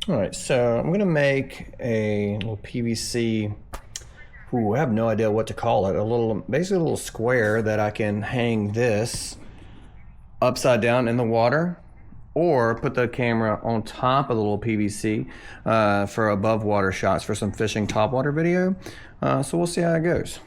All right, so I'm gonna make a little PVC. Ooh, I have no idea what to call it. Basically a little square that I can hang this upside down in the water, or put the camera on top of the little PVC for above water shots for some fishing topwater video. So we'll see how it goes.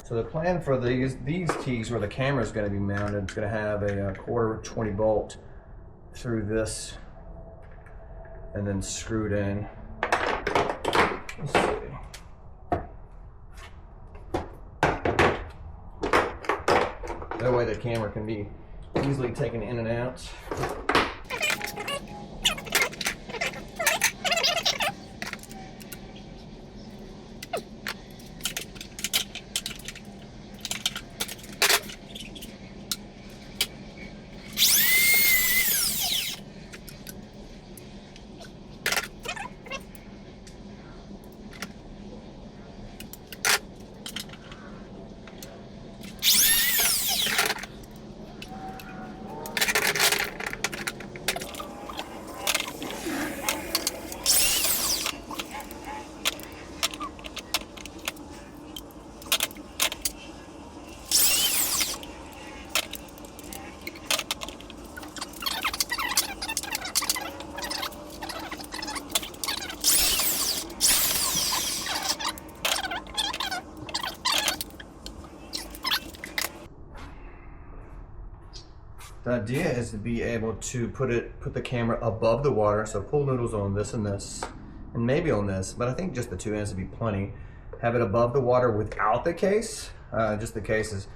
So the plan for these keys where the camera is going to be mounted, it's going to have a quarter 20 bolt through this and then screwed in. Let's see. That way the camera can be easily taken in and out. The idea is to be able to put the camera above the water, so pull noodles on this and this, and maybe on this, but I think just the two ends would be plenty. Have it above the water without the case. Just the case is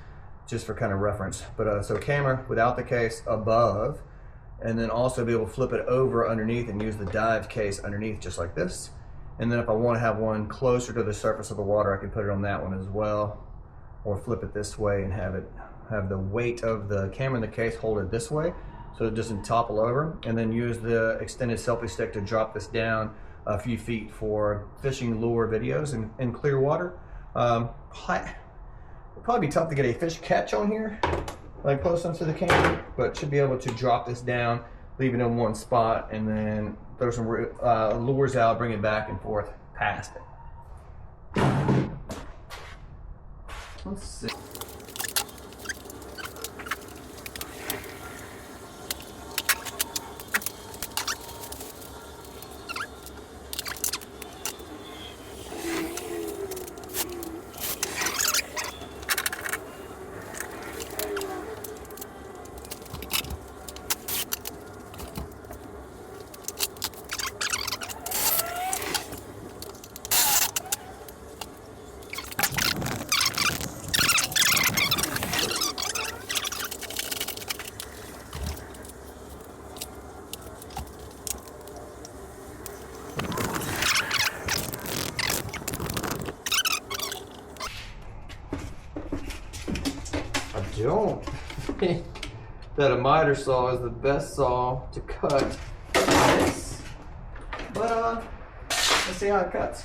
just for kind of reference. But so camera without the case above, and then also be able to flip it over underneath and use the dive case underneath just like this. And then if I want to have one closer to the surface of the water, I can put it on that one as well, or flip it this way and have the weight of the camera in the case hold it this way so it doesn't topple over, and then use the extended selfie stick to drop this down a few feet for fishing lure videos in clear water. It'd probably be tough to get a fish catch on here like close up to the camera, but should be able to drop this down, leave it in one spot, and then throw some lures out, bring it back and forth past it. Let's see. don't me that a miter saw is the best saw to cut this, but let's see how it cuts.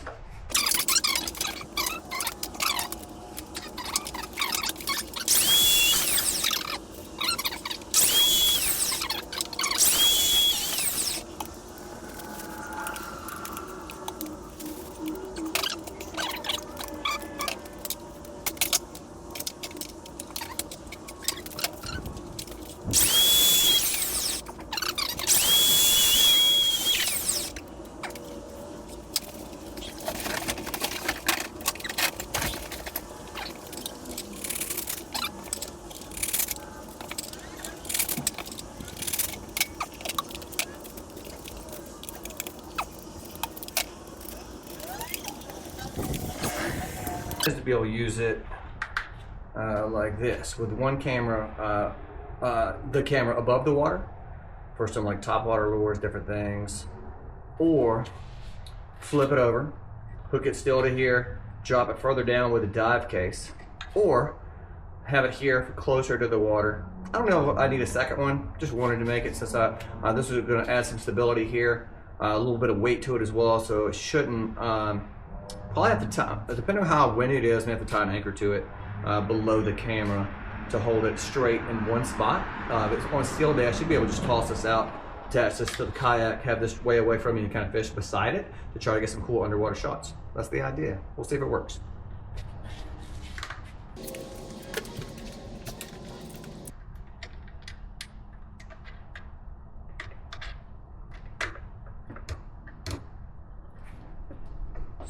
Just to be able to use it like this with one camera, the camera above the water for some like top water lures, different things, or flip it over, hook it still to here, drop it further down with a dive case, or have it here for closer to the water. I don't know if I need a second one, just wanted to make it since this is going to add some stability here, a little bit of weight to it as well, so it shouldn't probably have to tie, depending on how windy it is, I have to tie an anchor to it below the camera to hold it straight in one spot. If it's on a steel day, I should be able to just toss this out, attach this to the kayak, have this way away from me and kind of fish beside it to try to get some cool underwater shots. That's the idea. We'll see if it works.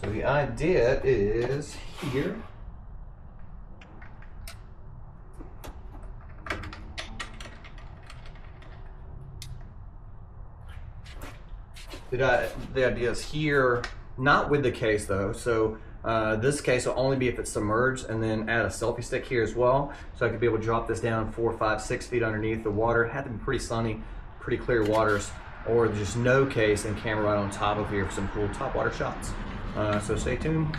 So the idea is here. The idea is here, not with the case though. So this case will only be if it's submerged, and then add a selfie stick here as well. So I could be able to drop this down 4, 5, 6 feet underneath the water. It had to be pretty sunny, pretty clear waters, or just no case and camera right on top of here for some cool top water shots. So stay tuned,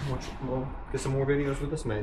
we'll get some more videos with this made.